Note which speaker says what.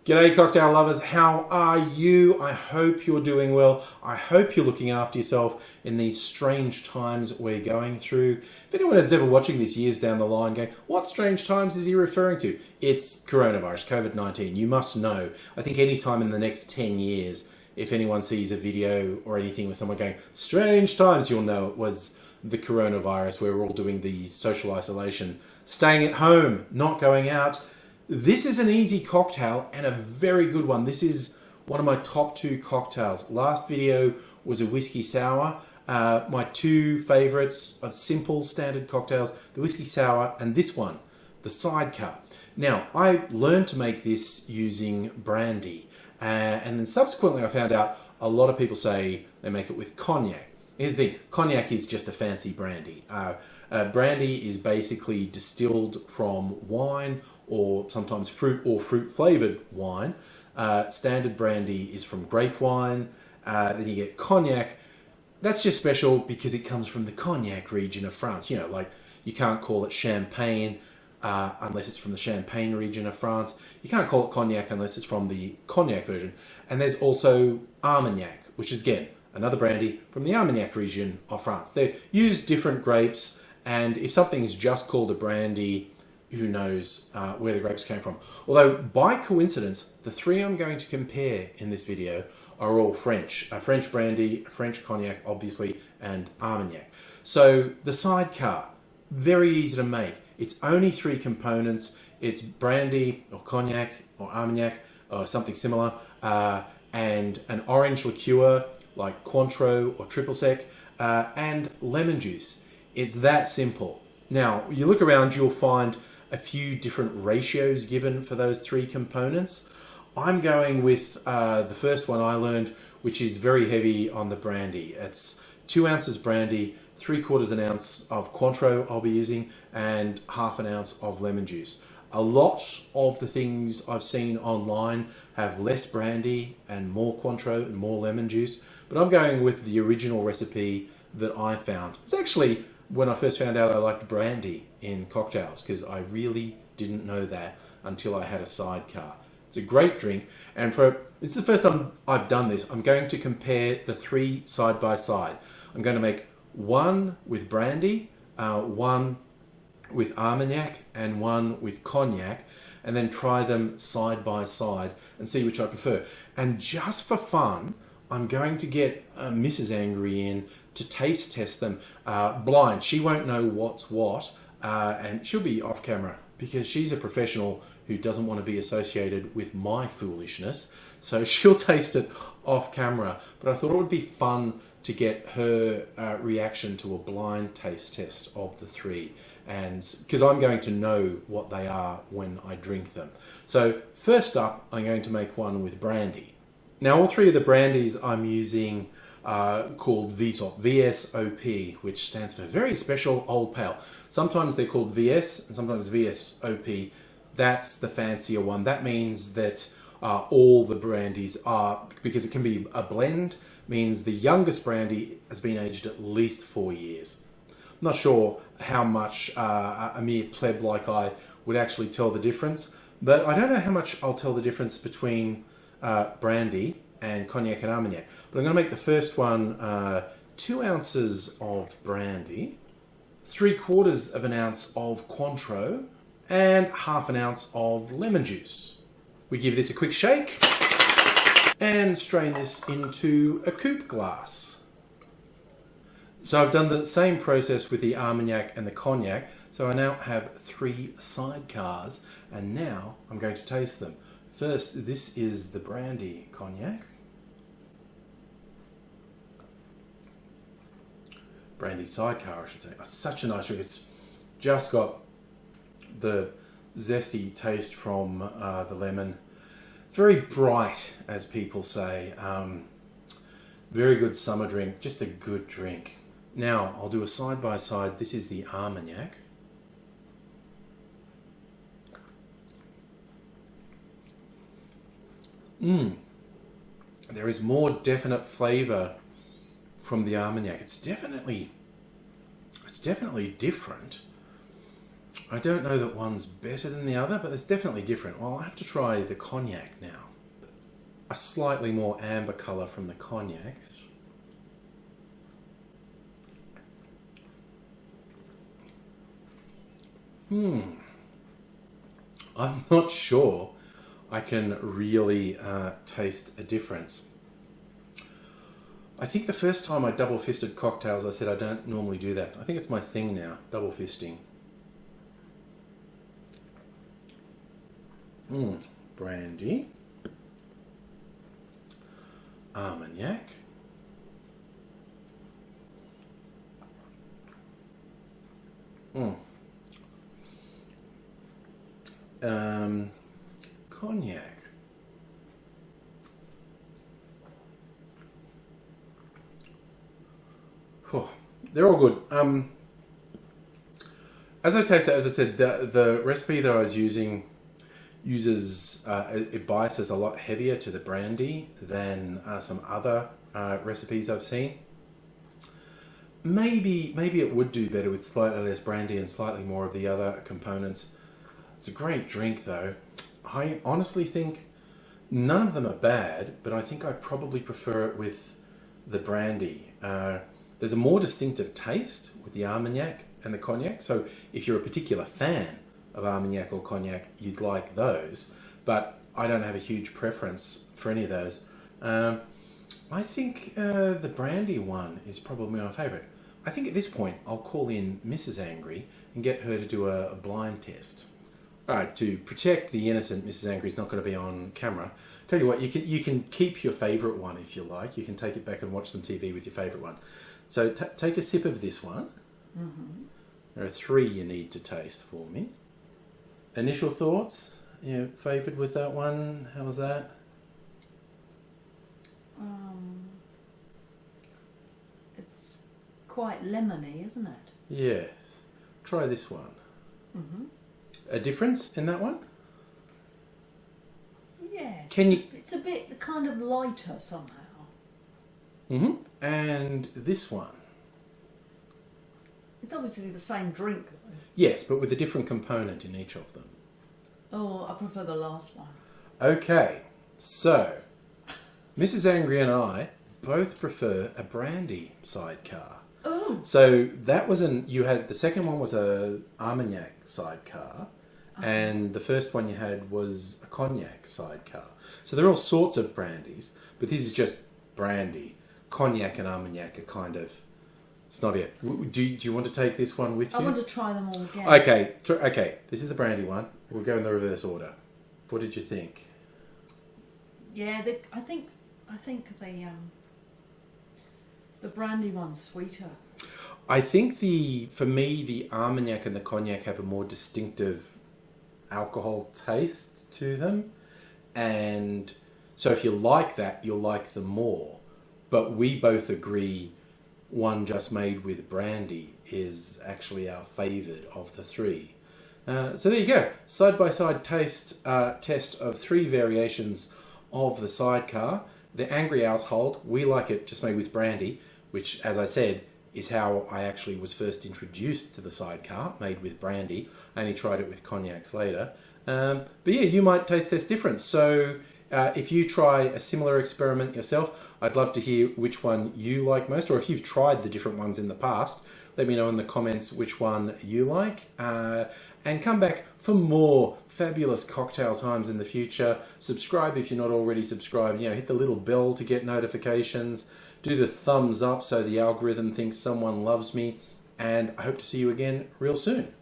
Speaker 1: G'day cocktail lovers, how are you? I hope you're doing well. I hope you're looking after yourself in these strange times we're going through. If anyone is ever watching this years down the line going, what strange times is he referring to? It's coronavirus, COVID-19. You must know. I think any time in the next 10 years, if anyone sees a video or anything with someone going, strange times, you'll know it was the coronavirus where we're all doing the social isolation, staying at home, not going out. This is an easy cocktail and a very good one. This is one of my top 2 cocktails. Last video was a whiskey sour. My 2 favorites of simple standard cocktails, the whiskey sour and this one, the Sidecar. Now, I learned to make this using Brandy. And then subsequently I found out a lot of people say they make it with cognac. Here's the thing, cognac is just a fancy brandy. Brandy is basically distilled from wine or sometimes fruit or fruit flavored wine. Standard brandy is from grape wine. Then you get cognac. That's just special because it comes from the Cognac region of France. You know, like you can't call it champagne unless it's from the Champagne region of France. You can't call it cognac unless it's from the cognac version. And there's also Armagnac, which is again another brandy from the Armagnac region of France. They use different grapes, and if something's just called a brandy, who knows where the grapes came from. Although, by coincidence, the 3 I'm going to compare in this video are all French. A French brandy, a French cognac, obviously, and Armagnac. So, the Sidecar, very easy to make. It's only 3 components. It's brandy, or cognac, or Armagnac, or something similar, and an orange liqueur, like Cointreau or triple sec, and lemon juice. It's that simple. Now, you look around, you'll find a few different ratios given for those 3 components. I'm going with the first one I learned, which is very heavy on the brandy. It's 2 ounces brandy, 3/4 an ounce of Cointreau I'll be using, and 1/2 ounce of lemon juice. A lot of the things I've seen online have less brandy and more Cointreau and more lemon juice, but I'm going with the original recipe that I found. It's actually when I first found out I liked brandy in cocktails, because I really didn't know that until I had a Sidecar. It's a great drink, and this is the first time I've done this. I'm going to compare the 3 side by side. I'm going to make one with brandy, one with Armagnac, and one with cognac, and then try them side by side and see which I prefer. And just for fun, I'm going to get Mrs. Angry in to taste test them blind. She won't know what's what, and she'll be off camera because she's a professional who doesn't want to be associated with my foolishness. So she'll taste it off camera. But I thought it would be fun to get her reaction to a blind taste test of the 3, and because I'm going to know what they are when I drink them. So first up, I'm going to make one with brandy. Now, all 3 of the brandies I'm using called VSOP, VSOP, which stands for Very Special Old Pale. Sometimes they're called VS and sometimes VSOP. That's the fancier one. That means that all the brandies are, because it can be a blend, means the youngest brandy has been aged at least 4 years. I'm not sure how much a mere pleb like I would actually tell the difference, but I don't know how much I'll tell the difference between brandy and cognac and Armagnac. But I'm going to make the first one 2 ounces of brandy, 3/4 of an ounce of Cointreau, and 1/2 ounce of lemon juice. We give this a quick shake and strain this into a coupe glass. So I've done the same process with the Armagnac and the cognac. So I now have 3 Sidecars, and now I'm going to taste them. First, this is the brandy cognac. Brandy Sidecar, I should say. Such a nice drink. It's just got the zesty taste from the lemon. It's very bright, as people say. Very good summer drink. Just a good drink. Now, I'll do a side by side. This is the Armagnac. There is more definite flavour from the Armagnac. It's definitely different. I don't know that one's better than the other, but it's definitely different. Well, I'll have to try the cognac now. A slightly more amber colour from the cognac. I'm not sure I can really taste a difference. I think the first time I double fisted cocktails, I said I don't normally do that. I think it's my thing now, double fisting. Brandy. Armagnac. Cognac. Oh, they're all good. As I taste it, as I said, the recipe that I was using uses it biases a lot heavier to the brandy than some other recipes I've seen. Maybe it would do better with slightly less brandy and slightly more of the other components. It's a great drink though. I honestly think none of them are bad, but I think I probably prefer it with the brandy. There's a more distinctive taste with the Armagnac and the cognac. So if you're a particular fan of Armagnac or cognac, you'd like those. But I don't have a huge preference for any of those. I think the brandy one is probably my favourite. I think at this point I'll call in Mrs. Angry and get her to do a blind test. All right, to protect the innocent, Mrs. Angry's not going to be on camera. Tell you what, you can keep your favourite one if you like. You can take it back and watch some TV with your favourite one. So take a sip of this one. There are 3 you need to taste for me. Initial thoughts? You favoured with that one? How was that?
Speaker 2: It's quite lemony, isn't it?
Speaker 1: Yes. Try this one. A difference in that one?
Speaker 2: Yes.
Speaker 1: Can you?
Speaker 2: It's a bit kind of lighter somehow.
Speaker 1: And this one?
Speaker 2: It's obviously the same drink though.
Speaker 1: Yes, but with a different component in each of them.
Speaker 2: Oh, I prefer the last one.
Speaker 1: Okay, so Mrs. Angry and I both prefer a brandy sidecar.
Speaker 2: Oh.
Speaker 1: So that was the second one was a Armagnac sidecar, and the first one you had was a cognac sidecar. So there are all sorts of brandies, but this is just brandy. Cognac and Armagnac are kind of snobbier. Do you want to take this one with you?
Speaker 2: I want to try them all again.
Speaker 1: Okay. This is the brandy one. We'll go in the reverse order. What did you think?
Speaker 2: Yeah, I think the brandy one's sweeter.
Speaker 1: I think for me, the Armagnac and the cognac have a more distinctive alcohol taste to them. And so if you like that, you'll like them more. But we both agree one just made with brandy is actually our favoured of the 3. So there you go. Side-by-side test of 3 variations of the sidecar. The Angry Household, we like it just made with brandy, which, as I said, is how I actually was first introduced to the sidecar, made with brandy. I only tried it with cognacs later. But yeah, you might taste this difference. So if you try a similar experiment yourself, I'd love to hear which one you like most, or if you've tried the different ones in the past, let me know in the comments which one you like. And come back for more fabulous cocktail times in the future. Subscribe if you're not already subscribed. Hit the little bell to get notifications. Do the thumbs up so the algorithm thinks someone loves me. And I hope to see you again real soon.